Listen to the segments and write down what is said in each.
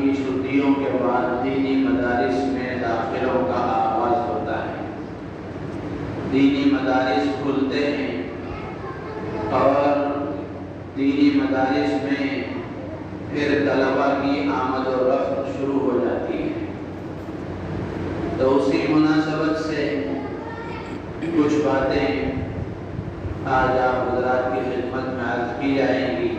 کی چھٹیوں کے بعد دینی مدارس میں داخلوں کا آغاز ہوتا ہے۔ دینی مدارس کھلتے ہیں اور دینی مدارس میں پھر طلباء کی آمد و رفت شروع ہو جاتی ہے۔ تو اسی مناسبت سے کچھ باتیں آج آپ حضرات کی خدمت میں عرض کی جائیں گی۔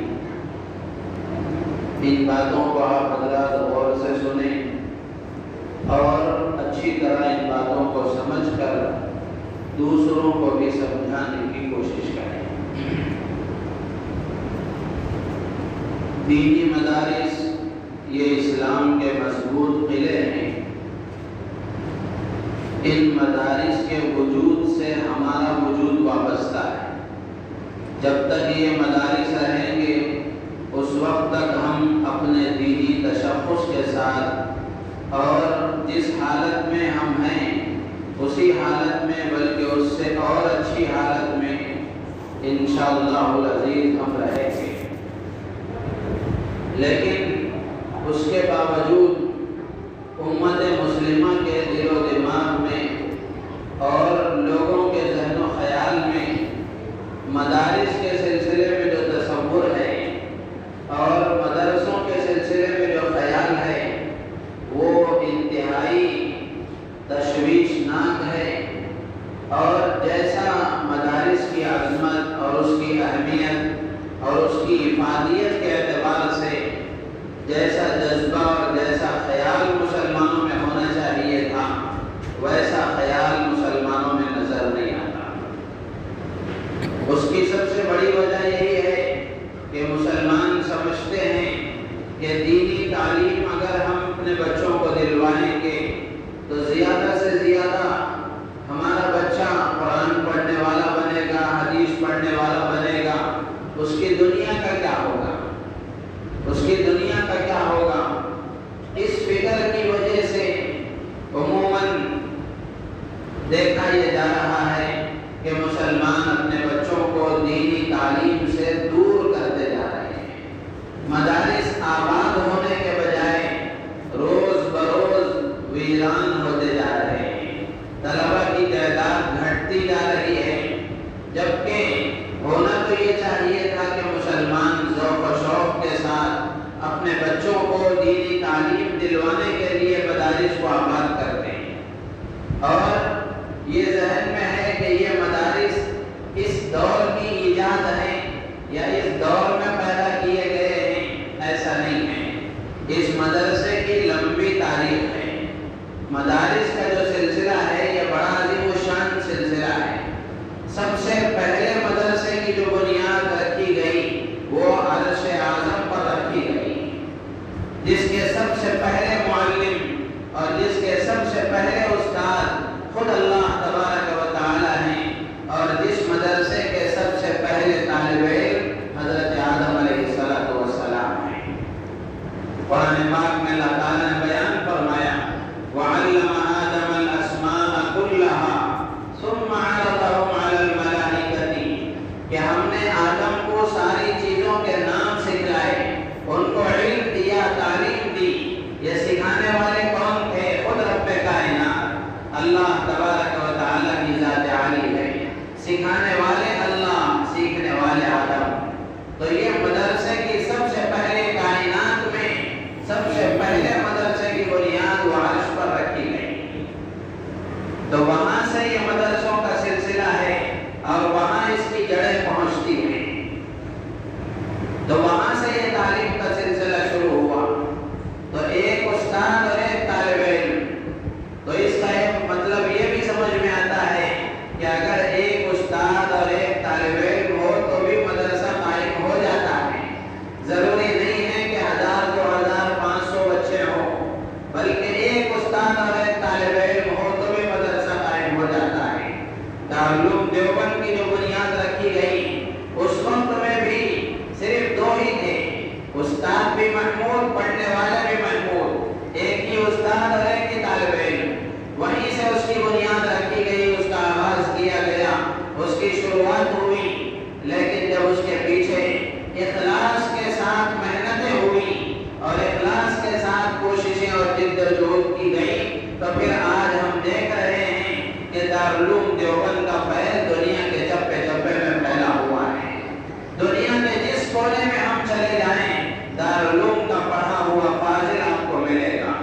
ان باتوں کو آپ حضرات غور سے سنیں اور اچھی طرح ان باتوں کو سمجھ کر دوسروں کو بھی سمجھانے کی کوشش کریں۔ دینی مدارس یہ اسلام کے مضبوط قلعے ہیں۔ ان مدارس کے وجود سے ہمارا وجود وابستہ ہے۔ جب تک یہ مدارس رہیں گے اس وقت تک ہم اپنے دینی تشخص کے ساتھ اور جس حالت میں ہم ہیں اسی حالت میں بلکہ اس سے اور اچھی حالت میں انشاءاللہ العزیز ہم رہیں گے۔ لیکن اس کے باوجود امت مسلمہ کے دل و دماغ میں اور لوگوں کے ذہن و خیال میں مدارس کے سلسلے میں جو تصور ہے اور مدرسوں کے سلسلے میں جو خیال ہے وہ انتہائی تشویشناک ہے۔ اور جیسا مدارس کی عظمت اور اس کی اہمیت اور اس کی افادیت کے اعتبار سے جیسا جذبہ اور جیسا خیال مسلمانوں میں ہونا چاہیے تھا ویسا خیال مسلمانوں میں نظر نہیں آتا۔ اس کی سب سے بڑی وجہ یہی ہے کہ مسلمان سمجھتے ہیں کہ دینی تعلیم اگر ہم اپنے بچوں کو دلوائیں گے تو زیادہ سے زیادہ ہمارا بچہ قرآن پڑھنے والا بنے گا، حدیث پڑھنے والا بنے گا، اس کی دنیا کا کیا ہوگا؟ اس کی دنیا کا کیا ہوگا؟ اس فکر کی وجہ سے عموماً دیکھا یہ جا رہا ہے کہ مسلمان اپنے بچوں کو دینی تعلیم سے دور کرتے جا رہے ہیں۔ مدارس آباد ہونے کے بجائے روز بروز ویران ہوتے جا رہے ہیں۔ طلباء کی تعداد گھٹتی جا رہی ہے، جبکہ ہونا تو یہ چاہیے تھا کہ مسلمان ذوق و شوق کے ساتھ اپنے بچوں کو دینی تعلیم دلوانے کے لیے مدارس کو آباد کرتے ہیں۔ اور یہ ذہن میں ہے کہ یہ مدارس اس دور کی ایجاد ہے یا اس دور میں پیدا کیے گئے ہیں، ایسا نہیں ہے۔ اس مدرسے کی لمبی تاریخ ہے۔ مدارس کا جو سلسلہ ہے یہ بڑا عظیم الشان سلسلہ ہے۔ سب سے پہلے مدرسے کی جو بنیاد رکھی گئی وہ عرش اعظم پر رکھی گئی، جس کے سب سے پہلے معلم اور جس کے سب سے پہلے استاد خود اللہ تبارک و تعالی ہیں، اور جس مدرسے کے سب سے پہلے طالب علم حضرت آدم علیہ السلام ہیں۔ قرآن پاک میں اللہ تعالیٰ نے بیان فرمایا وَعَلَّمَ آدَمَ الْأَسْمَاءَ كُلَّهَا ثُمَّ عَرَضَهُمْ عَلَى الْمَلَائِكَةِ کہ ہم نے آدم کو ساری چیزوں کے نام سکھلائے، ان کو علم دیا، تعلیم دی۔ یہ سکھانے والے کون تھے؟ خود رب کائنات اللہ تبارک و تعالیٰ کی ذات عالی ہے۔ سکھانے والے اللہ، سیکھنے والے آدم۔ تو یہ مدرسے کی سب سے پہلے کائنات میں سب سے پہلے مدرسے کی بنیاد وہ عرش پر رکھی گئی۔ تو وہاں سے یہ مدرسوں کا سلسلہ ہے اور وہاں اس کی جڑیں پہنچتی ہیں۔ تو وہاں سے یہ تعلیم کا سلسلہ شروع ہوا۔ تو ایک استاد اور ایک طالب علم، تو اس کا ایک مطلب یہ بھی سمجھ میں آتا ہے کہ اگر ایک استاد اور ایک طالب علم ہو تو بھی مدرسہ قائم ہو جاتا ہے۔ ضروری نہیں ہے کہ 1000 2000 500 بچے ہوں، بلکہ ایک استاد اور ایک طالب علم ہو تو بھی مدرسہ قائم ہو جاتا ہے۔ دارالعلوم دیوبند کی جو بنیاد رکھی گئی اس وقت میں بھی صرف 2 ہی تھے، استاد بھی محمود، پڑھنے والے بھی محمود، ایک ہی استاد اور ایک ہی طالب علم۔ وہیں سے اس کی بنیاد رکھی گئی، اس کا آغاز کیا گیا، اس کی شروعات ہوئی۔ لیکن جب اس کے پیچھے اخلاص کے ساتھ محنتیں ہوئی اور اخلاص کے ساتھ چلے جائیں دارالعلوم کا پڑھا ہوا فاضل آپ کو ملے گا،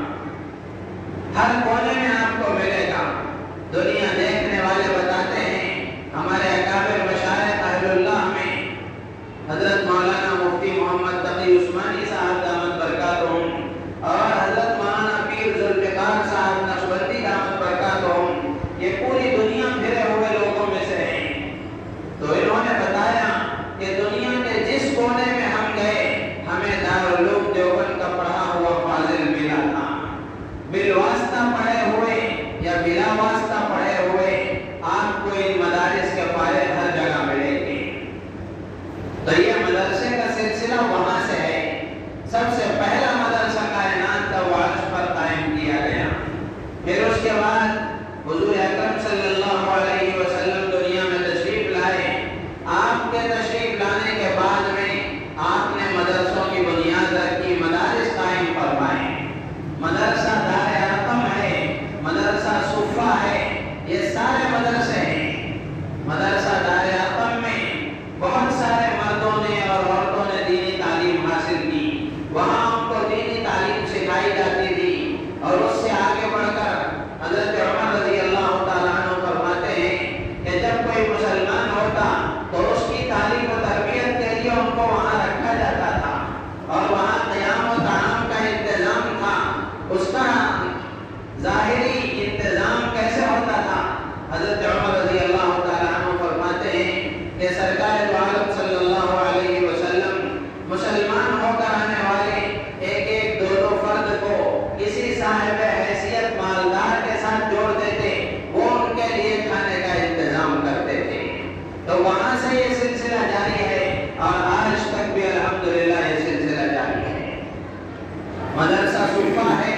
ہر کونے میں آپ کو ملے گا۔ دنیا دیکھنے والے بتاتے ہیں ہمارے اکابر مشائخ اہل اللہ میں حضرت مولانا مفتی محمد تقی عثمانی صاحب دامت برکاتہم اور حضرت مولانا پیر ذوالفقار صاحب نقشبندی دامت برکاتہم، یہ پوری دنیا پھرے ہوئے لوگوں میں سے ہیں۔ تو انہوں نے بتایا کہ دنیا کے جس کونے میں ہم گئے ہمیں دارالعلوم دیوبند کا پڑھا ہوا فاضل ملا تھا۔ بالواسطہ پڑھے ہوئے یا بلا واسطہ پڑھے ہوئے آپ کو ان مدارس کے فائدے ہر جگہ ملیں گے۔ تو یہ مدرسے کا سلسلہ وہاں سے ہے۔ سب سے پہلا مدرسہ کائنات کا وہ عرش پر قائم کیا گیا۔ پھر اس کے بعد حضور اکرم صلی اللہ علیہ وسلم دنیا میں تشریف لائے۔ آپ کے تشریف لانے کے بعد میں آپ نے مدرسوں کی بنیاد رکھی، مدارس قائم فرمائے۔ مدرسہ دار ارقم ہے، مدرسہ صفہ ہے، یہ سارے مدرسے ہیں۔ مدرسہ دار ارقم میں بہت سارے مردوں نے اور عورتوں نے دینی تعلیم حاصل کی، وہاں ان کو دینی تعلیم سکھائی جاتی تھی۔ اور اس سے آگے بڑھ کر حضرت عمر رضی اللہ تعالیٰ عنہ فرماتے ہیں کہ جب کوئی مسلمان ہوتا تو اس کی تعلیم و تربیت کے لیے ان کو وہاں رکھا جاتا تھا، اور وہاں قیام و طعام کا انتظام تھا۔ اس کا ظاہری انتظام کیسے ہوتا تھا؟ حضرت عمر رضی اللہ تعالیٰ عنہ فرماتے ہیں کہ سرکار دو عالم صلی اللہ علیہ وسلم مسلمان ہو کر آنے والے ایک ایک دو دو فرد کو کسی صاحب حیثیت مالدار کے ساتھ جوڑ دیتے، وہ ان کے لیے کھانے کا انتظام کرتے تھے۔ تو وہاں سے یہ سلسلہ جاری ہے اور آج تک بھی الحمدللہ یہ سلسلہ جاری ہے۔ مدرسہ صفہ ہے،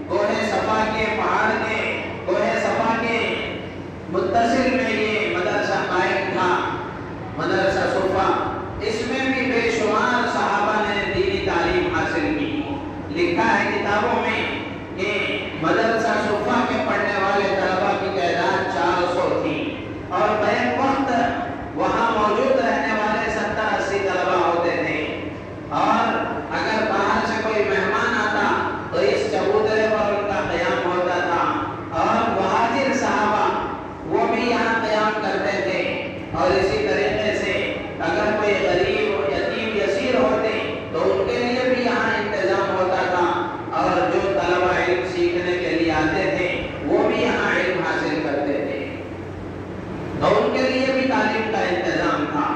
کوہ صفا کے پہاڑ کے کوہ صفا کے متصل میں یہ مدرسہ قائم تھا، مدرسہ صفہ۔ اس میں بھی بے شمار صحابہ نے دینی تعلیم حاصل کی۔ لکھا ہے کتابوں میں کہ مدرسہ صفہ کے پڑھنے والے طلبہ کی تعداد 400 تھی، اور بیک وقت وہاں موجود رہنے والے 70-80 طلبہ ہوتے تھے۔ اور اگر باہر سے کوئی مہمان آتا تو اس چبوترے پر ان کا قیام ہوتا تھا، اور مہاجر صحابہ وہ بھی یہاں قیام کرتے تھے۔ اور اسی طریقے سے اگر کوئی غریب یتیم یسیر ہوتے تو ان کے لیے بھی یہاں انتظام ہوتا تھا، اور جو طلبہ علم سیکھنے کے لیے آتے تھے وہ بھی یہاں علم حاصل کرتے تھے، تو ان کے لیے بھی تعلیم کا انتظام تھا۔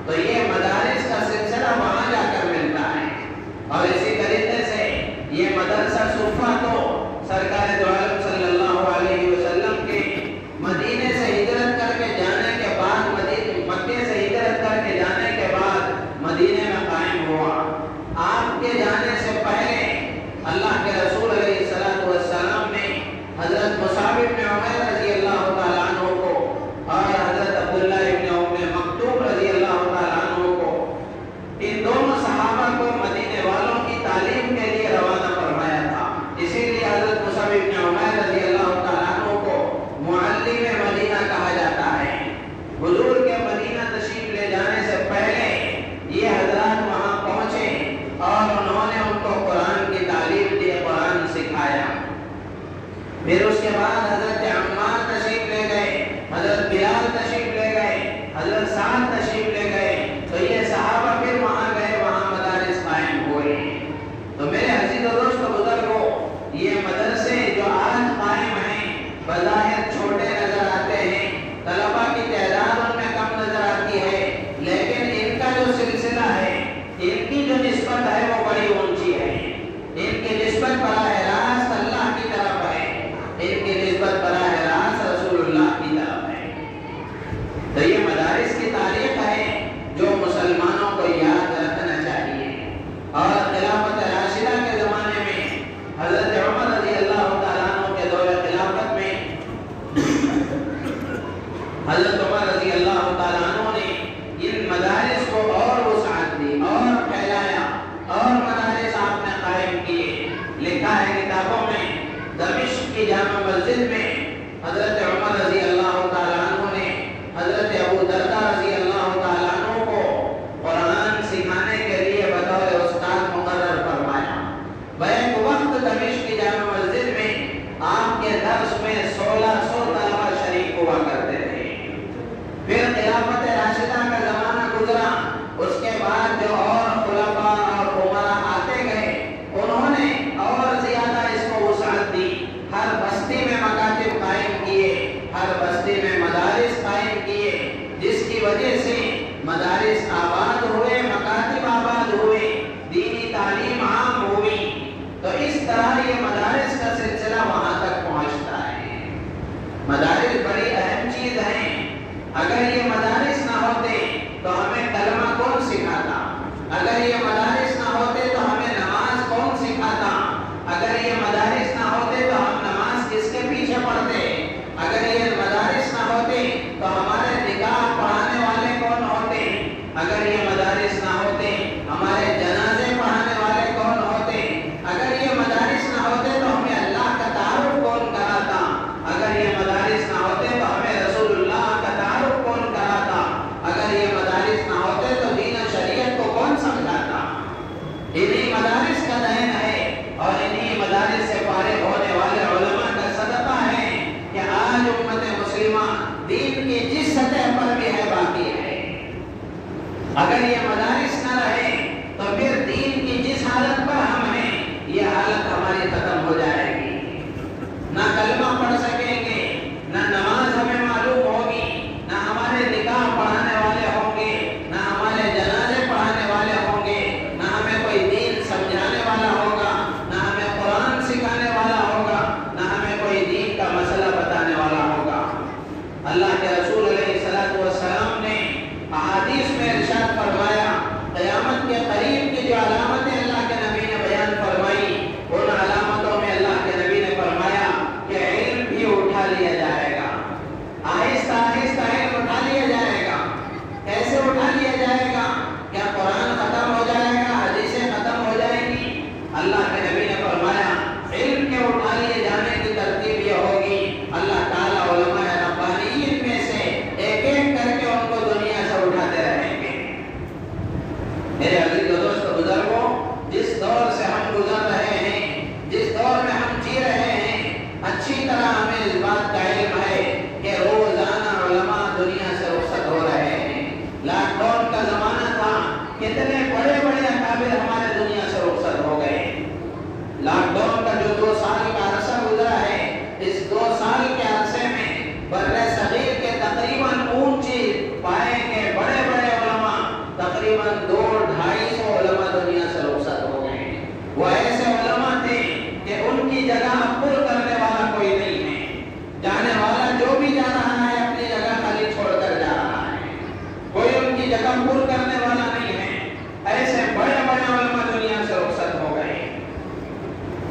تو یہ مدارس کا سلسلہ وہاں جا کر ملتا ہے۔ اور اسی طریقے سے یہ مدرسہ صفہ تو سرکار دو عالم صلی اللہ علیہ وسلم کے مدینے سے ہجرت کر کے جانے کے بعد مکے سے ہجرت کر کے جانے کے بعد مدینے میں قائم ہوا۔ آپ کے جانے سے پہلے اللہ کے رسول علیہ الصلوۃ والسلام نے حضرت مصعب بن عمیر رضی اللہ تعالیٰ عنہ کو اور حضرت عبداللہ ابن ام مکتوم رضی اللہ تعالیٰ عنہ کو، ان دونوں صحابہ کو مدینے والوں کی تعلیم کے لیے روانہ فرمایا تھا۔ اسی لیے حضرت مصعب بن عمیر رضی اللہ تعالیٰ عنہ کو معلم مدینہ کہا جاتا ہے۔ حضور کے مدینہ تشریف لے جانے سے پہلے یہ حضرات وہاں پہنچے اور انہوں نے ان کو قرآن کی تعلیم دی، قرآن سکھایا۔ پھر اس کے بعد حضرت عمار تشریف لے گئے، حضرت بلال تشریف لے گئے، حضرت سعد تشریف لے گئے۔ تو یہ صحابہ پھر وہاں گئے، وہاں مدارس قائم ہوئے۔ تو میرے عزیز و دوست بزرگوں، یہ مدرسے جو آج قائم ہیں بظاہر چھوٹے نظر آتے ہیں، طلبہ کی تعداد ان میں کم نظر آتی ہے، لیکن ان کا جو سلسلہ ہے، ان کی جو نسبت ہے وہ بڑی اونچی ہے۔ ان کی نسبت براہ راست اللہ کی طرف ہے، ان کی نسبت براہ راست رسول اللہ کی طرف ہے۔ تو یہ مدارس کی تاریخ ہے جو مسلمانوں کو یاد رکھنا چاہیے۔ اور خلافت راشدہ کے زمانے میں حضرت عمر رضی اللہ تعالیٰ عنہ کے دور خلافت میں حضرت عمر رضی اللہ تعالیٰ عنہ نے ان مدارس کو اور وسعت دی اور پھیلایا، اور مدارس آپ نے قائم کیے۔ لکھا ہے کتابوں میں دمشق کی جامع مسجد میں حضرت عمر رضی اللہ تعالیٰ عنہ نے حضرت ابو درداء رضی اللہ تعالیٰ عنہ کو قرآن سکھانے کے لیے بطور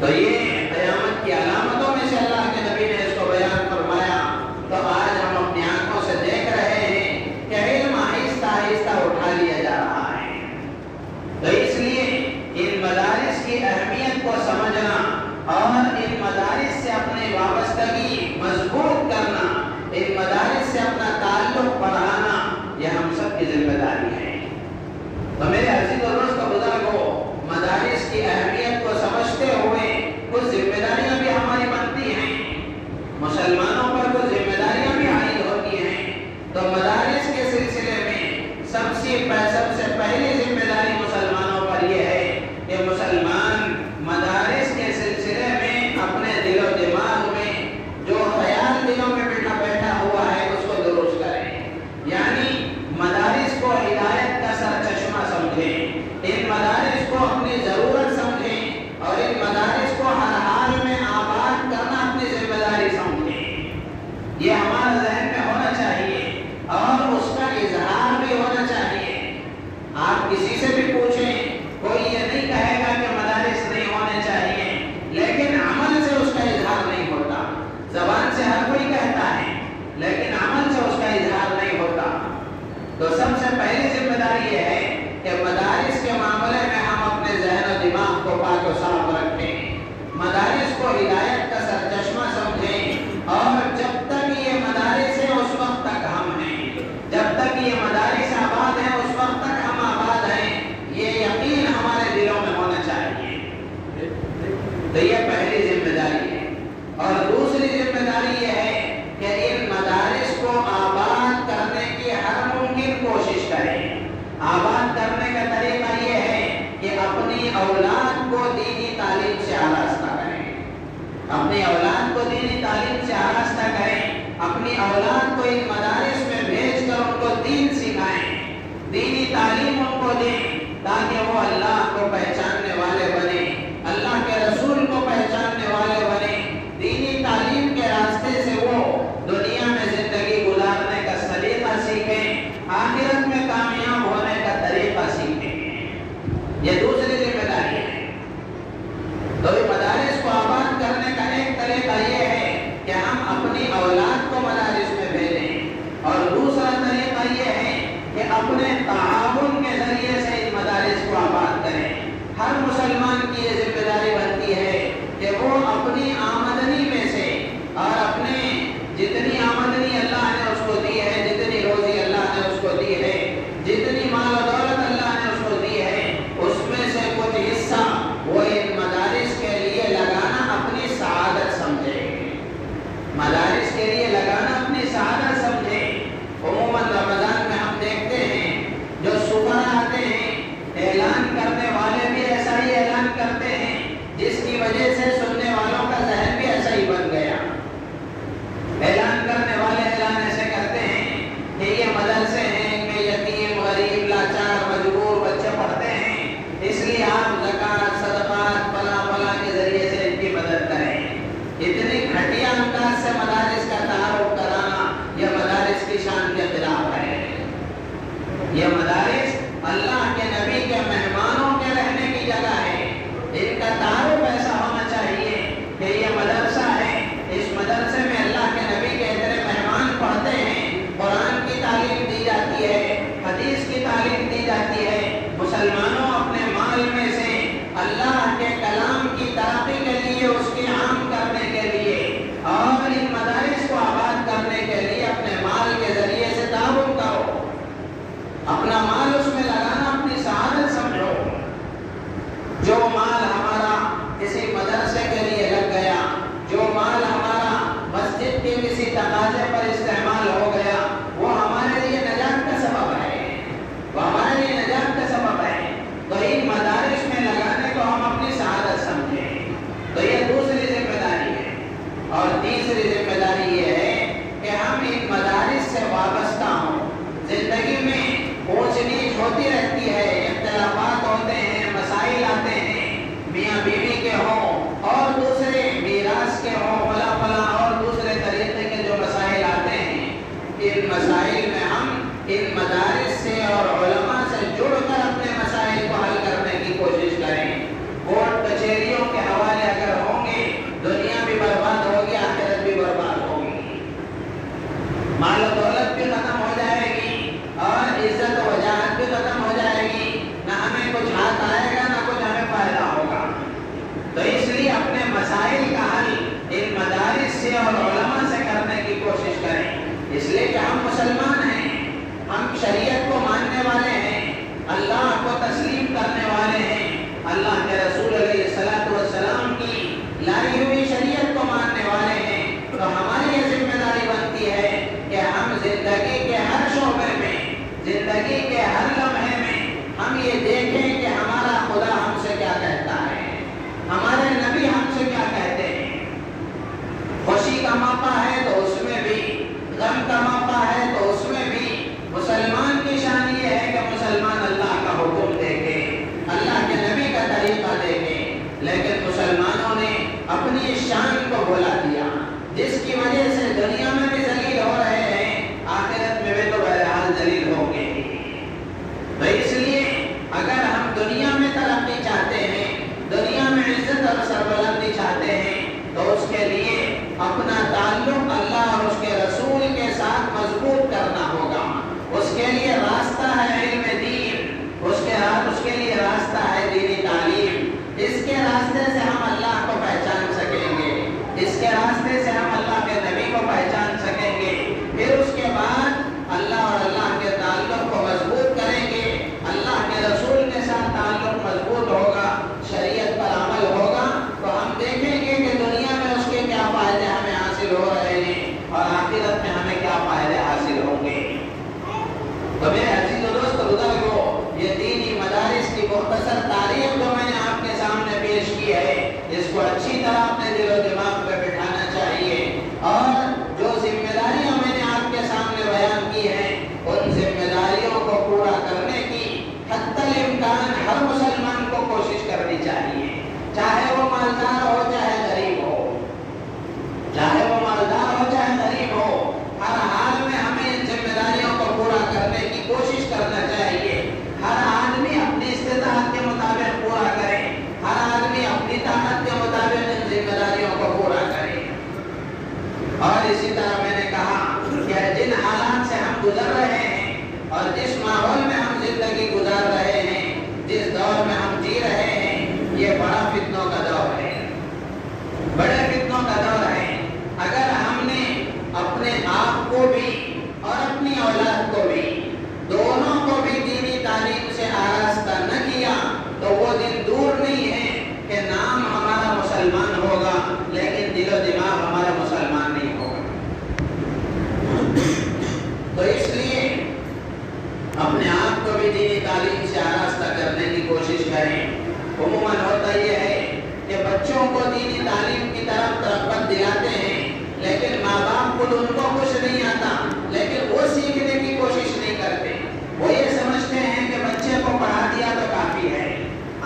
تو یہ قیامت کی علامتوں میں سے اللہ کے نبی نے اس کو بیان فرمایا۔ تو آج ہم اپنی آنکھوں سے دیکھ رہے ہیں کہ علم آہستہ آہستہ اٹھا لیا جا رہا ہے۔ تو اس لیے ان مدارس کی اہمیت کو سمجھنا اور ان مدارس سے اپنی وابستگی مضبوط کرنا، ان مدارس سے اپنا تعلق بڑھانا، یہ ہم سب کی ذمہ داری ہے۔ تو میرے عزیز و دوست بزرگوں، مدارس کی اہمیت کو سمجھتے ہوئے کچھ ذمہ داریاں بھی ہماری بنتی ہیں، مسلمانوں پر کچھ ذمہ داریاں بھی عائد ہوتی ہیں۔ تو مدارس کے سلسلے میں سب سے پہلی ذمہ داری مسلمانوں پر یہ ہے کہ مسلمان مدارس کے سلسلے میں اپنے دل و دماغ میں جو خیال دلوں میں بیٹھا ہوا ہے اس کو درست کریں، یعنی مدارس کو ہدایت کا سرچشمہ سمجھیں، ان مدارس کو اپنی ضرورت سمجھیں اور ان مدارس کو ہر حال میں آباد کرنا اپنی ذمہ داری سمجھیں۔ یہ ہمارا ذہن میں ہونا چاہیے اور اس کا اظہار بھی ہونا چاہیے۔ آپ کسی سے بھی پوچھیں، کوئی یہ نہیں کہے گا کہ مدارس نہیں ہونے چاہیے، لیکن عمل سے اس کا اظہار نہیں ہوتا۔ زبان سے ہر کوئی کہتا ہے لیکن عمل سے اس کا اظہار نہیں ہوتا۔ تو سب سے پہلی ذمہ داری یہ ہے کہ مدارس کے معاملے میں ہم اپنے ذہن و دماغ کو پاک و صاف رکھیں، مدارس کو ہدایت کا سرچشمہ سمجھیں، اور جب تک یہ مدارس ہیں اس وقت تک ہم ہیں، جب تک یہ مدارس آباد ہیں اس وقت تک ہم آباد ہیں، یہ یقین ہمارے دلوں میں ہونا چاہیے۔ تو یہ پہلی ذمہ داری ہے۔ اور دوسری ذمہ داری یہ ہے کہ ان مدارس کو آباد کرنے کی ہر ممکن کوشش کریں۔ آباد کرنے کا طریقہ یہ ہے کہ اپنی اولاد کو دینی تعلیم سے آراستہ کریں، اپنی اولاد کو دینی تعلیم سے آراستہ کریں، اپنی اولاد کو ان مدارس میں بھیج کر ان کو دین سکھائیں، دینی تعلیم ان کو دیں تاکہ وہ اللہ کو پہچاننے والے بنے، اللہ کے رسول کو پہچاننے والے بنے، دینی تعلیم کے راستے سے وہ دنیا میں زندگی گزارنے کا سلیقہ سیکھیں، آخرت میں کامیاب ہونے کا طریقہ سیکھیں۔ یہ دوسری ذمہ داری ہے۔ تو مدارس کو آباد کرنے کا ایک طریقہ یہ ہے کہ ہم اپنی اولاد کو مدارس میں بھیجیں، اور دوسرا طریقہ یہ ہے کہ اپنے تعاون کے ذریعے سے ان مدارس کو آباد کریں۔ ہر مسلمان کی یہ ذمہ داری بنتی ہے کہ وہ اپنی آمدنی میں سے اور اپنے جتنی آمدنی اللہ نے اس کو دی ہے، جتنی روزی اللہ نے اس کو دی ہے، جتنی مال و دولت اللہ نے اس کو دی ہے، اس میں سے کچھ حصہ وہ ان مدارس کے لیے لگانا اپنی سعادت سمجھے، مدارس کے لیے لگانا اپنی سعادت سمجھے۔ عموماً رمضان میں ہم دیکھتے ہیں جو سفراء آتے ہیں، اعلان کرنے والے بھی ایسا ہی اعلان کرتے ہیں اللہ کو تسلیم کرنے والے ہیں، اللہ کے رسول علیہ الصلوۃ والسلام کی لائی ہوئی شریعت کو ماننے والے ہیں، تو ہماری یہ ذمہ داری بنتی ہے کہ ہم زندگی کے ہر شعبے میں، زندگی کے ہر لمحے میں ہم یہ دیکھیں کہ ہمارا خدا ہم سے کیا کہتا ہے، ہمارے نبی ہم سے کیا کہتے ہیں۔ خوشی کا موقع ہے تو اس میں بھی، غم کا موقع ہے تو اس میں بھی مسلمان کی شان یہ ہے کہ مسلمان اللہ کا حکم دیکھے، اللہ کے نبی کا طریقہ دیکھے، لیکن مسلمانوں نے اپنی اس شان کو بھلا دیا، جس کی وجہ سے دنیا میں بھی ذلیل ہو رہے ہیں، آخرت میں بھی تو بہرحال ذلیل ہوں گے۔ تو اس لیے اگر ہم دنیا میں ترقی چاہتے ہیں، دنیا میں عزت اور سربلندی چاہتے ہیں، تو اس کے لیے اپنا تعلق اللہ اور اس کے رسول کے ساتھ مضبوط کرنا ہوگا۔ اس کے لیے راستہ ہے علم دین، اس کے لیے راستہ ہے دینی تعلیم۔ اس کے راستے سے ہم اللہ کو پہچان سکیں گے، اس کے راستے سے ہم اللہ کے نبی کو پہچان سکیں گے، پھر اس کے بعد اللہ اور اللہ کے تعلق کو مضبوط کریں گے، اللہ کے رسول کے ساتھ تعلق مضبوط ہوگا، شریعت پر عمل ہوگا، تو ہم دیکھیں گے کہ دنیا میں اس کے کیا فائدے ہمیں حاصل ہو رہے ہیں اور آخرت میں ہمیں کیا فائدے حاصل ہوں گے۔ تو میرے عزیز و دوست بزرگو، یہ دینی مدارس کی مختصر تاریخ جو میں نے آپ کے سامنے پیش کی ہے، اس کو اچھی طرح اپنے دل و دماغ پہ بٹھانا چاہیے، اور جو ذمہ داریاں میں نے آپ کے سامنے بیان کی ہیں، ان ذمہ داریوں کو پورا کرنے کی حتی الامکان ہر مسلمان کو کوشش کرنی چاہیے، چاہے وہ مالدار ہو چاہے غریب ہو، چاہے وہ مالدار ہو چاہے غریب ہو، ہر حال میں ہمیں ان ذمہ داریوں کو پورا کرنے کی کوشش کرنا چاہیے۔ ہر آدمی اپنی استطاعت کے مطابق پورا کرے، ہر آدمی اپنی طاقت کے مطابق ان ذمہ داریوں کو پورا کرے۔ اور اسی طرح میں نے کہا کہ جن حالات سے ہم گزر رہے ہیں اور جس ماحول میں ہم زندگی گزار رہے ہیں، جس دور میں ہم جی رہے ہیں، یہ بڑا فتنوں کا دور ہے، بڑے فتنوں کا دور ہے۔ اگر ہم نے اپنے آپ کو بھی اور اپنی اولاد کو بھی، دونوں کو بھی دینی تعلیم سے آراستہ نہ کیا، تو وہ دن دور نہیں ہے کہ نام ہمارا مسلمان ہوگا لیکن دل و دماغ ہمارا مسلمان نہیں ہوگا۔ تو اس لیے اپنے آپ کو بھی دینی تعلیم سے آراستہ کرنے کی کوشش کریں۔ عموماً ہوتا یہ ہے کہ بچوں کو دینی تعلیم کی طرف رغبت دلاتے ہیں، لیکن ماں باپ خود ان کو کچھ نہیں آتا، لیکن وہ سیکھنے کی کوشش نہیں کرتے۔ وہ یہ سمجھتے ہیں کہ بچے کو پڑھا دیا تو کافی ہے،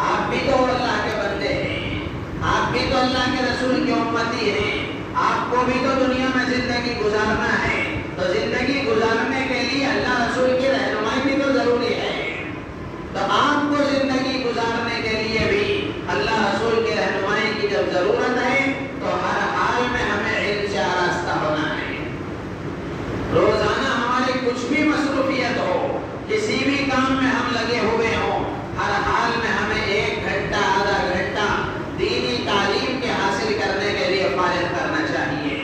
آپ بھی تو اللہ کے بندے ہیں، آپ بھی تو اللہ کے رسول کی امتی ہیں، آپ کو بھی تو دنیا میں زندگی گزارنا ہے، تو زندگی گزارنے کے لیے اللہ رسول کی رہنمائی بھی تو ضروری ہے۔ تو آپ کو زندگی گزارنے کے لیے بھی اللہ رسول کی رہنمائی کی جب ضرورت ہے، تو ہر حال میں ہمیں علم سے آراستہ ہونا ہے۔ روزانہ ہماری کچھ بھی مصروفیت ہو، کسی بھی کام میں ہم لگے ہوئے ہوں، ہر حال میں ہمیں 1 گھنٹہ آدھا گھنٹہ دینی تعلیم کے حاصل کرنے کے لیے فارغ کرنا چاہیے۔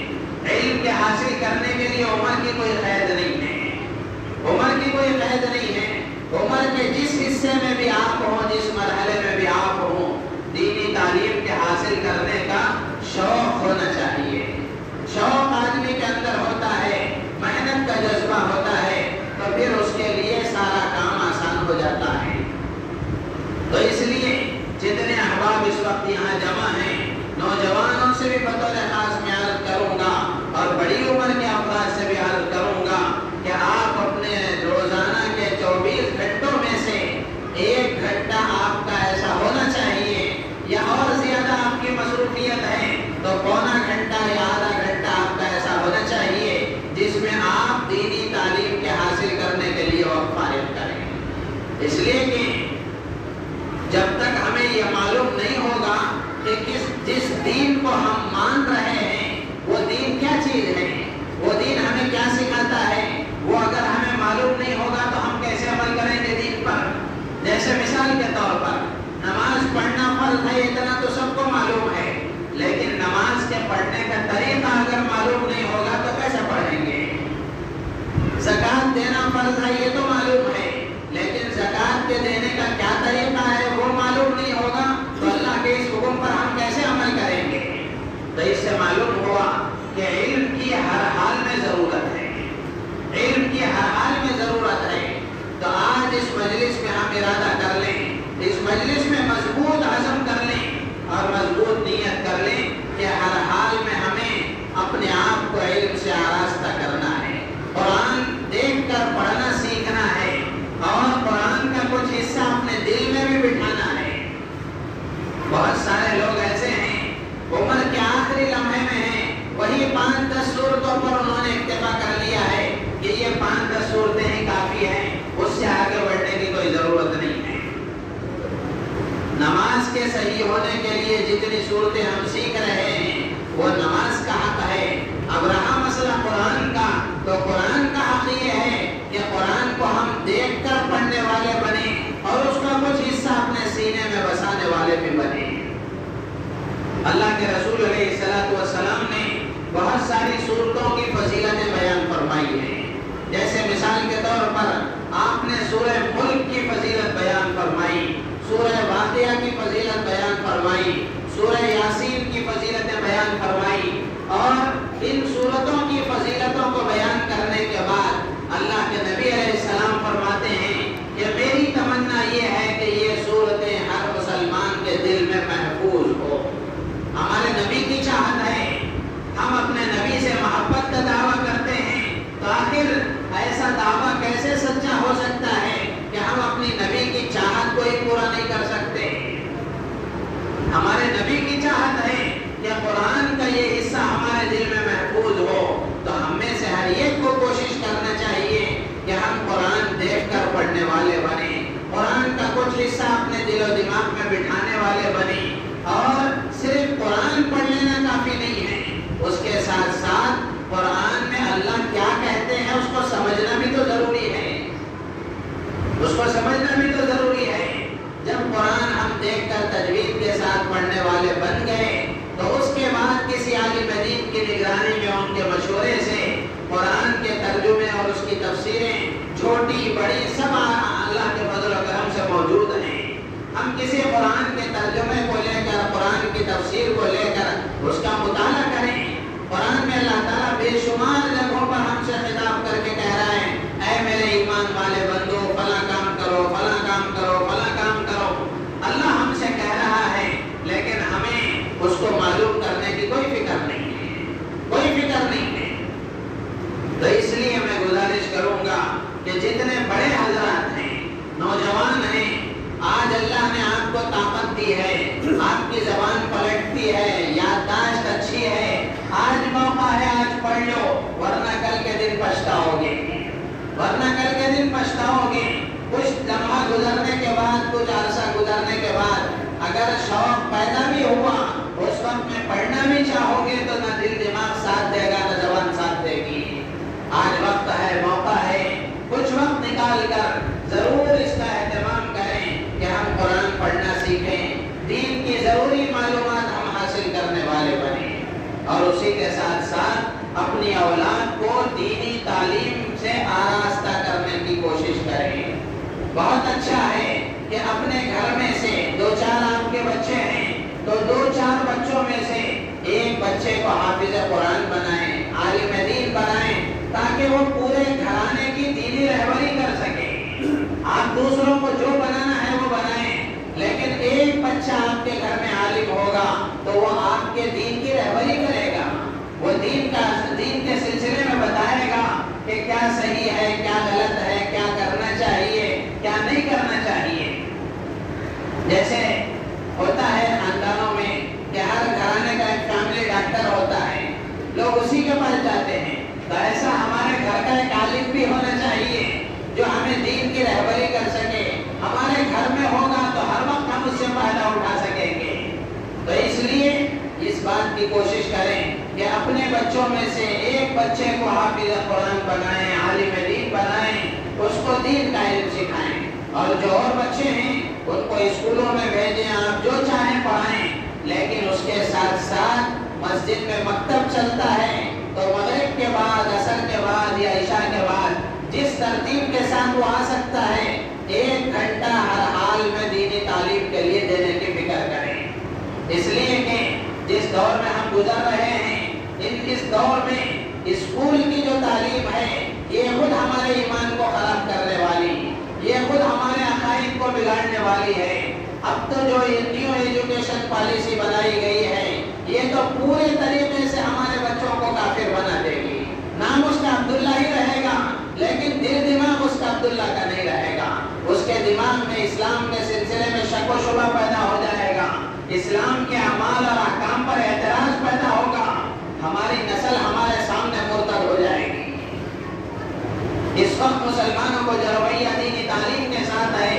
علم کے حاصل کرنے کے لیے عمر کی کوئی قید نہیں ہے، عمر کی کوئی قید نہیں ہے۔ عمر کے جس حصے میں بھی آپ ہوں، جس مرحلے میں بھی آپ ہوں، دینی تعلیم کے حاصل کرنے کا شوق ہونا چاہیے۔ شوق آدمی کے اندر ہوتا ہے، محنت کا جذبہ ہوتا ہے، تو پھر اس کے لیے سارا کام آسان ہو جاتا ہے۔ تو اس لیے جتنے احباب اس وقت یہاں جمع ہیں، نوجوانوں سے بھی بطور خاص میں عرض کروں گا اور بڑی عمر کے افراد سے بھی عرض کروں گا کہ آپ اپنے روزانہ کے 24 گھنٹوں میں سے 1 گھنٹہ آپ کا ایسا ہونا چاہیے، یا اور زیادہ آپ کی مصروفیت ہے تو پونا گھنٹہ یا آدھا گھنٹہ آپ کا ایسا ہونا چاہیے جس میں آپ دینی تعلیم کے حاصل کرنے کے لیے وقت فارغ کریں۔ اس لیے کہ جب تک ہمیں یہ معلوم نہیں ہوگا کہ جس دین کو ہم مان رہے ہیں وہ دین کیا چیز ہے، وہ دین ہمیں کیا سکھاتا ہے، وہ اگر ہمیں معلوم نہیں ہوگا تو ہم کیسے عمل کریں گے دین پر۔ جیسے مثال کے طور پر نماز پڑھنا فرض ہے، اتنا تو سب کو معلوم ہے، لیکن نماز کے پڑھنے کا طریقہ اگر معلوم نہیں ہوگا تو کیسے پڑھیں گے۔ زکوٰۃ دینا فرض ہے، یہ تو معلوم ہے، لیکن زکوٰۃ کے تو اس سے معلوم ہوا کہ علم کی ہر حال میں ضرورت ہے، علم کی ہر حال میں ضرورت ہے۔ تو آج اس مجلس میں ہم ارادہ کر لیں، اس مجلس میں مضبوط عزم کر لیں اور مضبوط نیت کر لیں کہ ہر حال میں ہمیں اپنے آپ کو علم سے آراستہ کرنا ہے، قرآن دیکھ کر پڑھنا سیکھنا ہے اور قرآن کا کچھ حصہ اپنے دل میں بھی بٹھانا ہے۔ بہت سارے لوگ ایسے ہیں عمر کے آخری لمحے میں ہیں، وہی 5-10 صورتوں پر انہوں نے اکتفا کر لیا ہے کہ یہ 5-10 صورتیں ہی کافی ہیں، اس سے آگے بڑھنے کی کوئی ضرورت نہیں ہے۔ نماز کے صحیح ہونے کے لیے جتنی صورتیں ہم سیکھ رہے ہیں وہ نماز کا حق ہے۔ اب رہا مسئلہ قرآن کا، تو قرآن کا حق یہ ہے کہ قرآن کو ہم دیکھ کر پڑھنے والے بنے اور اس کا کچھ حصہ اپنے سینے میں بسانے والے بھی بنے۔ اللہ کے رسول علیہ السلام نے بہت ساری صورتوں کی فضیلتیں بیان فرمائی ہیں، جیسے مثال کے طور پر آپ نے سورہ ملک کی فضیلت بیان فرمائی، سورہ واقعہ کی فضیلت بیان فرمائی، سورہ یاسین کی فضیلتیں بیان فرمائی، اور ان صورتوں کی فضیلتوں کو بیان کرنے کے بعد اللہ کے نبی علیہ السلام فرماتے ہیں کہ میری تمنا یہ ہے کہ یہ صورتیں ہر مسلمان کے دل میں محفوظ ہو۔ ہمارے نبی کی چاہت ہے، ہم اپنے نبی سے محبت کا دعویٰ کرتے ہیں، تو آخر ایسا دعویٰ کیسے سچا ہو سکتا ہے کہ ہم اپنی نبی کی چاہت کو ہی پورا نہیں کر سکتے؟ ہمارے نبی کی چاہت ہے کہ قرآن کا یہ حصہ ہمارے دل میں محفوظ ہو، تو ہم میں سے ہر ایک کو کوشش کرنا چاہیے کہ ہم قرآن دیکھ کر پڑھنے والے بنیں، قرآن کا کچھ حصہ اپنے دل و دماغ میں بٹھانے والے بنیں، اور صرف قرآن پڑھ لینا کافی نہیں ہے، اس کے ساتھ ساتھ قرآن میں اللہ کیا کہتے ہیں اس کو سمجھنا بھی تو ضروری ہے، اس کو سمجھنا بھی تو ضروری ہے۔ جب قرآن ہم دیکھ کر تجوید کے ساتھ پڑھنے والے بن گئے تو اس کے بعد کسی عالم دین کی نگرانی میں ان کے مشورے سے قرآن کے ترجمے اور اس کی تفسیریں چھوٹی بڑی سب اللہ کے فضل و کرم سے موجود ہیں۔ ہم کسی قرآن کے ترجمے کو لے کر، قرآن کی تفسیر کو لے کر اس کا مطالعہ کریں۔ قرآن میں اللہ تعالیٰ بے شمار جگہوں پر ہم سے خطاب کر کے کہہ رہا ہے، اے میرے ایمان والے بندو، فلاں کام کرو، فلاں کام کرو، فلاں کام کرو۔ اللہ ہم سے کہہ رہا ہے، لیکن ہمیں اس کو معلوم کرنے کی کوئی فکر نہیں ہے، کوئی فکر نہیں ہے۔ تو اس لیے میں گزارش کروں گا کہ جتنے بڑے حضرات ہیں، نوجوان ہیں، آج اللہ نے آپ کو طاقت دی ہے، آپ کی زبان پلٹتی ہے، یادداشت اچھی ہے، آج موقع ہے، آج پڑھ لو، ورنہ کل کے دن پچھتاؤ گے، ورنہ کل کے دن پچھتاؤ گے۔ کچھ لمحہ گزرنے کے بعد، کچھ عرصہ گزرنے کے بعد اگر شوق پیدا بھی ہوا، اس وقت میں پڑھنا بھی چاہو گے تو نہ دل دماغ ساتھ دے گا نہ زبان ساتھ دے گی۔ آج وقت ہے، موقع ہے، کچھ وقت نکال کر ضرور اس کا اہتمام کریں کہ ہم قرآن پڑھنا سیکھیں، دین کی ضروری معلومات ہم حاصل کرنے والے بنیں، اور اسی کے ساتھ ساتھ اپنی اولاد کو دینی تعلیم سے آراستہ کرنے کی کوشش کریں۔ بہت اچھا ہے کہ اپنے گھر میں سے 2-4 آپ کے بچے ہیں تو 2-4 بچوں میں سے ایک بچے کو حافظ قرآن بنائیں، عالم دین بنائیں، تاکہ وہ پورے گھرانے کی دینی رہبری کر سکے۔ آپ دوسروں کو جو بنانا ہے وہ بنائیں، لیکن ایک بچہ آپ کے گھر میں عالم ہوگا تو وہ آپ کے دین کی رہبری کرے گا، وہ دین کے سلسلے میں بتائے گا کہ کیا صحیح ہے، کیا غلط ہے، کیا کرنا چاہیے، کیا نہیں کرنا چاہیے۔ جیسے ہوتا ہے خاندانوں میں کہ ہر گھرانے کا ایک فیملی ڈاکٹر ہوتا ہے، لوگ اسی کے پاس جاتے ہیں، تو ایسا ہمارے گھر کا ایک عالم بھی ہونا چاہیے جو ہمیں دین کی رہبری کر سکے۔ ہمارے گھر میں ہوگا تو ہر وقت ہم اس سے فائدہ اٹھا سکیں گے۔ تو اس لیے اس بات کی کوشش کریں کہ اپنے بچوں میں سے ایک بچے کو حافظ قرآن بنائیں، عالم دین بنائیں، اس کو دین کا علم سکھائیں، اور جو اور بچے ہیں ان کو اسکولوں میں بھیجیں، آپ جو چاہیں پڑھائیں، لیکن اس کے ساتھ ساتھ مسجد میں مکتب چلتا ہے تو مغرب کے بعد، عصر کے بعد یا عشاء کے بعد جس ترتیب کے ساتھ وہ آ سکتا ہے 1 گھنٹہ ہر حال میں دینی تعلیم کے لیے دینے کی فکر کریں۔ اس لیے کہ جس دور میں ہم گزر رہے ہیں اس دور میں اسکول کی جو تعلیم ہے یہ خود ہمارے ایمان کو خراب کرنے والی، یہ خود ہمارے عقائد کو بگاڑنے والی ہے۔ اب تو جو نیو ایجوکیشن پالیسی بنائی گئی ہے یہ تو پورے طریقے سے ہمارے بچوں کو کافر بنا دے گی۔ نام اس کا عبداللہ ہی رہے گا لیکن دل دماغ اس کا عبداللہ کا نہیں رہے گا۔ اس کے دماغ میں اسلام کے سلسلے میں شک و شبہ پیدا ہو جائے گا، اسلام کے اعمال اور احکام پر اعتراض پیدا ہوگا، ہماری نسل ہمارے سامنے مرتد ہو جائے گی۔ اس وقت مسلمانوں کو جو رویہ دینی تعلیم کے ساتھ ہے،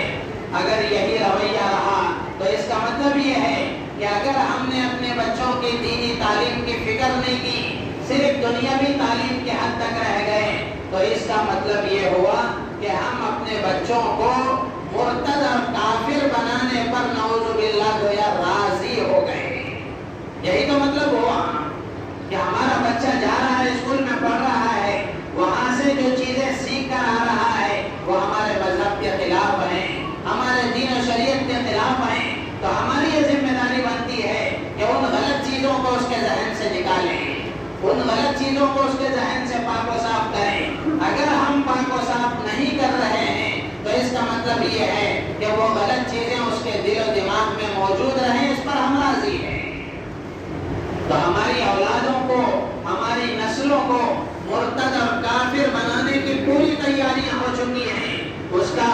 اگر یہی رویہ رہا تو اس کا مطلب یہ ہے کہ اگر ہم نے اپنے بچوں کی دینی تعلیم کی فکر نہیں کی، صرف دنیاوی تعلیم کے حد تک رہ گئے، تو اس کا مطلب یہ ہوا کہ ہم اپنے بچوں کو مرتد اور کافر بنانے پر نعوذ باللہ گویا راضی ہو گئے۔ یہی تو مطلب ہوا کہ ہمارا بچہ جا رہا ہے، اسکول میں پڑھ رہا ہے، وہاں سے جو چیزیں سیکھ کر آ رہا ہے وہ ہمارے مذہب کے خلاف ہیں، ہمارے دین و شریعت کے خلاف ہیں، تو ہماری یہ ذمہ داری بنتی ہے کہ ان غلط چیزوں کو اس کے ذہن سے نکالیں، ان غلط چیزوں کو اس کے ذہن سے پاک و صاف کریں۔ اگر ہم پاک و صاف نہیں کر رہے ہیں تو اس کا مطلب یہ ہے کہ وہ غلط چیزیں اس کے دل و دماغ میں موجود رہیں، اس پر ہم راضی ہیں۔ تو ہماری اولادوں کو، ہماری نسلوں کو مرتد اور کافر بنانے کی پوری تیاریاں ہو چکی ہیں، اس کا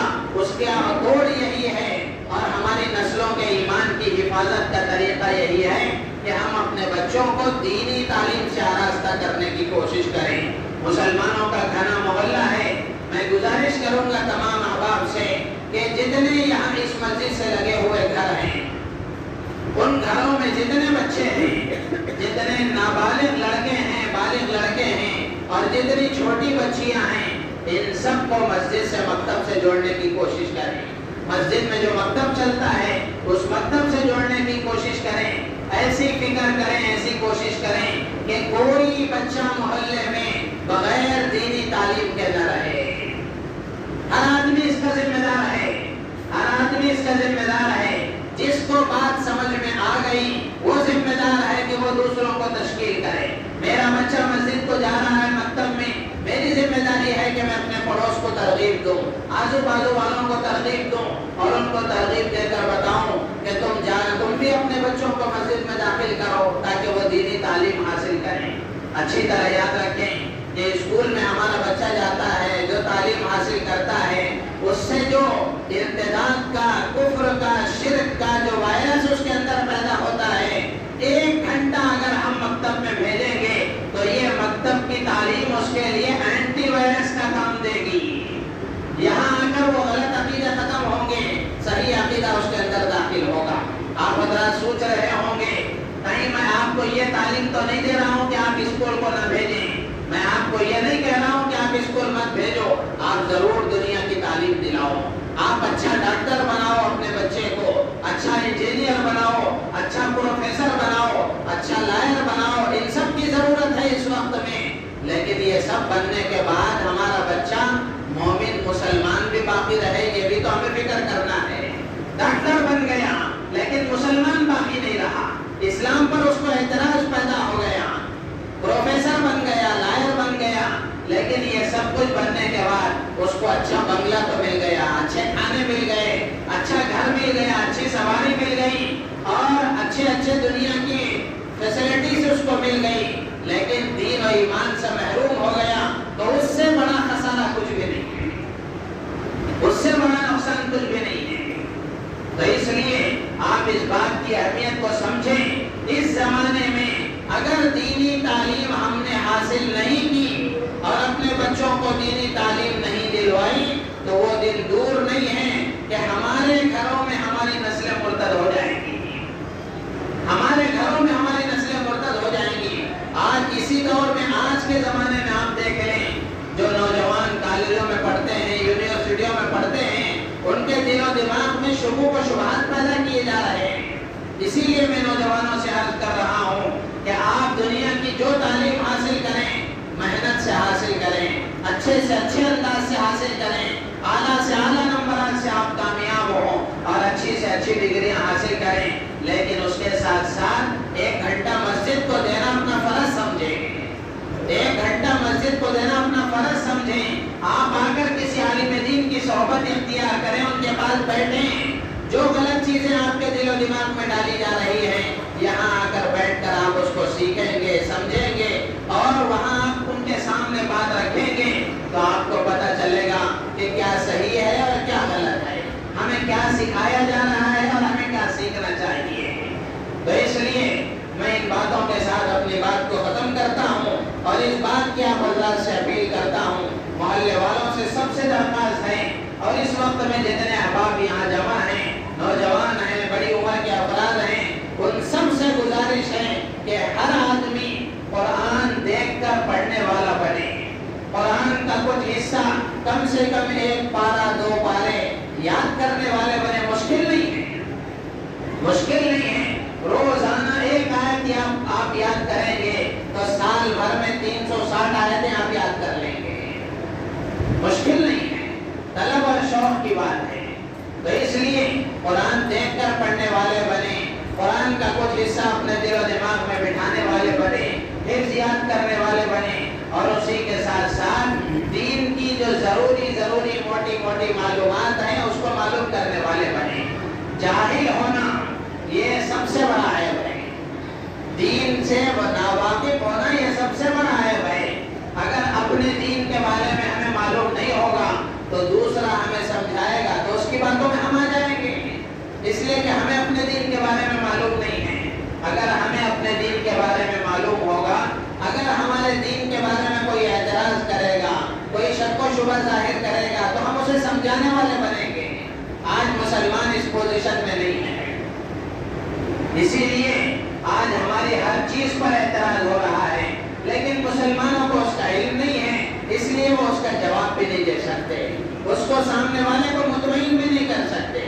توڑ یہی ہے، اور ہماری نسلوں کے ایمان کی حفاظت کا طریقہ یہی ہے کہ ہم اپنے بچوں کو دینی تعلیم سے آراستہ کرنے کی کوشش کریں۔ مسلمانوں کا گھنا محلہ ہے، میں گزارش کروں گا تمام احباب سے کہ جتنے یہاں اس مسجد سے لگے ہوئے گھر ہیں، ان گھروں میں جتنے بچے ہیں، جتنے نابالغ لڑکے ہیں، بالغ لڑکے ہیں، اور جتنی چھوٹی بچیاں ہیں، ان سب کو مسجد سے مکتب سے جوڑنے کی کوشش کریں۔ مسجد میں جو مکتب چلتا ہے اس مکتب سے جوڑنے کی کوشش کریں، ایسی فکر کریں، ایسی کوشش کریں کہ کوئی بچہ محلے میں بغیر دینی تعلیم کے نہ رہے۔ ہر آدمی اس کا ذمہ دار ہے، ہر آدمی اس کا ذمہ دار ہے۔ جس کو بات سمجھ میں آ گئی وہ ذمہ دار ہے کہ وہ دوسروں کو تشکیل کرے۔ میرا بچہ مسجد کو جا رہا ہے، مکتب میں، میری ذمہ داری ہے کہ میں اپنے پڑوس کو ترغیب دوں، آزو بازو والوں کو ترغیب دوں، اور ان کو ترغیب دے کر بتاؤں کہ تم بھی اپنے بچوں کو مسجد میں داخل کرو تاکہ وہ دینی تعلیم حاصل کریں۔ اچھی طرح یاد رکھیں کہ اسکول میں ہمارا بچہ جاتا ہے، جو تعلیم حاصل کرتا ہے، اس سے جو ارتداد کا، کفر کا، شرک کا جو وائرس اس کے اندر پیدا ہوتا ہے، 1 گھنٹہ اگر ہم مکتب میں بھیجیں گے تو یہ مکتب کی تعلیم اس کے لیے اینٹی وائرس کا کام دے گی۔ یہاں آ کر وہ غلط عقیدہ ختم ہوں گے، صحیح عقیدہ اس کے اندر داخل ہوگا۔ آپ حضرات سوچ رہے ہوں گے کہیں میں آپ کو یہ تعلیم تو نہیں دے رہا ہوں کہ آپ اسکول کو نہ بھیجیں، میں آپ کو یہ نہیں کہہ رہا ہوں کہ آپ اسکول مت بھیجو، آپ ضرور دنیا کی تعلیم دلاؤ، آپ اچھا ڈاکٹر بناؤ اپنے بچے کو، اچھا انجینئر بناؤ، اچھا پروفیسر بناؤ، اچھا لائر بناؤ، ان سب کی ضرورت ہے اس وقت میں۔ لیکن یہ سب بننے کے بعد ہمارا بچہ مومن مسلمان بھی باقی رہے، یہ بھی تو ہمیں فکر کرنا ہے۔ ڈاکٹر بن گیا لیکن مسلمان باقی نہیں رہا، اسلام پر اس کو اعتراض پیدا ہو گیا، پروفیسر بن گیا، لائر بن گیا، لیکن یہ سب کچھ بننے کے بعد اس کو اچھا بنگلہ تو مل گیا، اچھے کھانے مل گئے، اچھا گھر مل گیا، اچھی سواری مل گئی، اور اچھے دنیا کی فیسلٹیز اس کو مل گئی، لیکن دین و ایمان سے محروم ہو گیا، تو اس سے بڑا خسارہ کچھ بھی نہیں ہے، اس سے بڑا نقصان کچھ بھی نہیں ہے۔ تو اس لیے آپ اس بات کی اہمیت کو سمجھیں، اس زمانے میں اگر دینی تعلیم ہم نے حاصل نہیں کی اور اپنے بچوں کو دینی تعلیم نہیں دلوائی تو وہ دن دور نہیں ہے کہ ہمارے گھروں میں ہماری نسلیں مرتد ہو جائیں گی، ہمارے گھروں میں ہماری نسلیں مرتد ہو جائیں گی۔ آج اسی دور میں، آج کے زمانے میں آپ دیکھ لیں، جو نوجوان کالجوں میں پڑھتے ہیں، یونیورسٹیوں میں پڑھتے ہیں، ان کے دل و دماغ میں شکوک و شبہات پیدا کیے جا رہے ہیں۔ اسی لیے میں نوجوانوں سے عرض کر رہا ہوں کہ آپ دنیا کی جو تعلیم حاصل کریں، محنت سے حاصل کریں، اچھے سے اچھے انداز سے حاصل کریں، اعلیٰ سے اعلیٰ نمبرات سے آپ کامیاب ہوں اور اچھی سے اچھی ڈگریاں حاصل کریں، لیکن اس کے ساتھ ساتھ 1 گھنٹہ مسجد کو دینا و دماغ میں ڈالی جا رہی ہیں، یہاں آ کر بیٹھ کر آپ اس کو سیکھیں گے، سمجھیں گے اور وہاں آپ ان کے سامنے بات رکھیں گے تو آپ کو پتہ چلے گا کہ کیا صحیح ہے اور کیا غلط ہے، ہمیں کیا سکھایا جا رہا ہے اور ہمیں کیا سیکھنا چاہیے۔ تو اس لیے میں ان باتوں کے ساتھ اپنی بات کو ختم کرتا ہوں اور اس بات کی آپ حضرات سے اپیل کرتا ہوں، محلے والوں سے سب سے درخواست ہے اور اس وقت میں جتنے احباب یہاں جمع ہیں، نوجوان ہیں، بڑی عمر کے افراد ہیں، ان سب سے گزارش ہے کہ ہر آدمی قرآن دیکھ کر پڑھنے والا بنے، قرآن کا کچھ حصہ کم سے کم 1 پارہ 2 پارے یاد کرنے والے بنے۔ مشکل نہیں ہے، مشکل نہیں ہے، روزانہ 1 آیت آپ یاد کریں گے تو سال بھر میں 360 آیتیں آپ یاد کر لیں گے، مشکل نہیں ہے، طلب اور شوق کی بات ہے۔ تو اس لیے قرآن دیکھ کر پڑھنے والے بنے، قرآن کا کچھ حصہ اپنے دل و دماغ میں بٹھانے والے بنے، حفظ یاد کرنے والے بنے اور اسی کے ساتھ ساتھ دین کی جو ضروری موٹی موٹی معلومات ہیں اس کو معلوم کرنے والے بنے۔ جاہل ہونا یہ سب سے بڑا عیب ہے، دین سے ناواقف ہونا یہ سب سے بڑا عیب ہے۔ اگر اپنے دین کے بارے میں ہمیں معلوم نہیں ہوگا تو دوسرا ہمیں سمجھائے گا تو اس کی باتوں میں ہم آ جائیں گے، اس لیے کہ ہمیں اپنے دین کے بارے میں معلوم نہیں ہے۔ اگر ہمیں اپنے دین کے بارے میں معلوم ہوگا، اگر ہمارے دین کے بارے میں کوئی اعتراض کرے گا، کوئی شک و شبہ ظاہر کرے گا تو ہم اسے سمجھانے والے بنیں گے۔ آج مسلمان اس پوزیشن میں نہیں ہے، اسی لیے آج ہماری ہر چیز پر اعتراض ہو رہا ہے، لیکن مسلمانوں کو اس کا علم نہیں ہے، اس لیے وہ اس کا جواب بھی نہیں دے سکتے، اس کو سامنے والے کو مطمئن بھی نہیں کر سکتے۔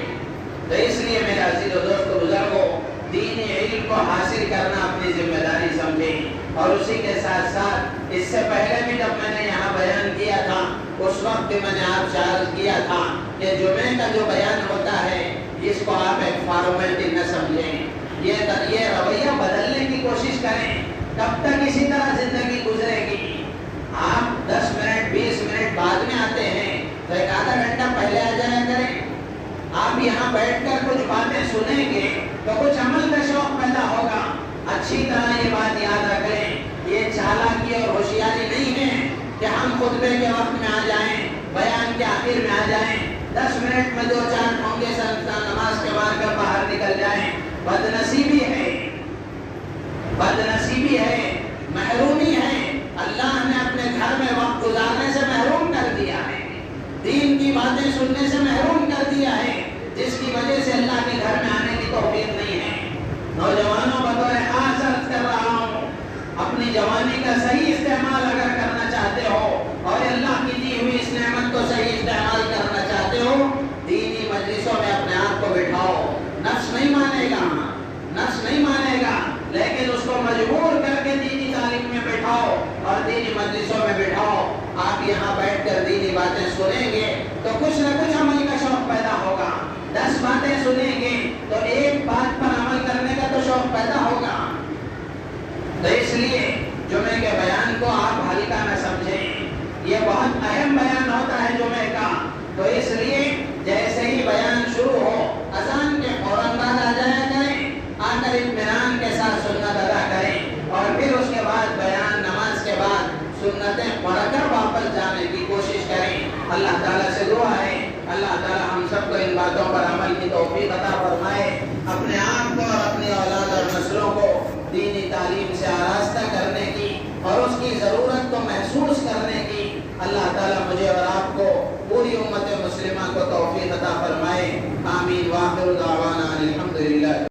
تو اس لیے میرے عزیز و دوست بزرگوں، دینی علم کو حاصل کرنا اپنی ذمہ داری سمجھیں اور اسی کے ساتھ ساتھ اس سے پہلے بھی جب میں نے یہاں بیان کیا تھا اس وقت بھی میں نے آپ سے عرض کیا تھا کہ جمعے کا جو بیان ہوتا ہے اس کو آپ ایک فارمیلٹی نہ سمجھیں، یہ رویہ بدلنے کی کوشش کریں۔ کب تک اسی طرح زندگی گزرے گی؟ آپ 10 منٹ 20 منٹ بعد میں آتے ہیں تو 1 آدھا گھنٹہ پہلے آ جایا کریں۔ آپ یہاں بیٹھ کر کچھ باتیں سنیں گے تو کچھ عمل کا شوق پیدا ہوگا۔ اچھی طرح یہ بات یاد رکھ لیں، یہ چالاکی اور ہوشیاری نہیں ہے کہ ہم خطبے کے وقت میں آ جائیں، بیان کے آخر میں آ جائیں، 10 منٹ میں 2-4 ٹھونگے نماز کے بعد کر باہر نکل جائیں۔ بدنصیبی ہے، بدنصیبی ہے، محرومی ہے، اللہ نے اپنے گھر میں وقت گزارنے سے محروم کر دیا ہے، دین کی باتیں سننے سے محروم کر دیا ہے، جس کی وجہ سے اللہ کے گھر میں آنے کی توفیق نہیں ہے۔ نوجوانوں بطور خاص عرض کر رہا ہوں، اپنی جوانی کا صحیح استعمال اگر کرنا چاہتے ہو اور اللہ کی دی ہوئی اس نعمت کو صحیح استعمال کرنا چاہتے ہو، دینی مجلسوں میں اپنے آپ کو بٹھاؤ۔ نفس نہیں مانے گا، نفس نہیں مانے گا، لیکن اس کو مجبور کر کے دینی تعلیم میں بٹھاؤ اور دینی مجلسوں میں بٹھاؤ۔ آپ یہاں بیٹھ کر دینی باتیں سنیں گے تو کچھ نہ کچھ عمل کا شوق پیدا ہوگا، 10 باتیں سنیں گے تو 1 بات پر عمل کرنے کا تو شوق پیدا ہوگا۔ تو اس لیے جمعے کے بیان کو آپ ہلکا نہ سمجھیں، یہ بہت اہم بیان ہوتا ہے جمعے کا۔ تو اس لیے جیسے ہی بیان شروع ہو اذان کے فوراً بعد آ جایا کریں، آ کر اطمینان کے ساتھ سنت ادا کریں اور پھر اس کے بعد بیان نماز کے بعد سنتیں پڑھ کر واپس جانے کی کوشش کریں۔ اللہ تعالیٰ سے دعا ہے اللہ تعالیٰ ہم سب کو ان باتوں پر عمل کی توفیق عطا فرمائے، اپنے آپ کو اور اپنی اولاد اور نسلوں کو دینی تعلیم سے آراستہ کرنے کی اور اس کی ضرورت کو محسوس کرنے کی اللہ تعالیٰ مجھے اور آپ کو پوری امت مسلمہ کو توفیق عطا فرمائے۔ آمین۔ وآخر دعوانا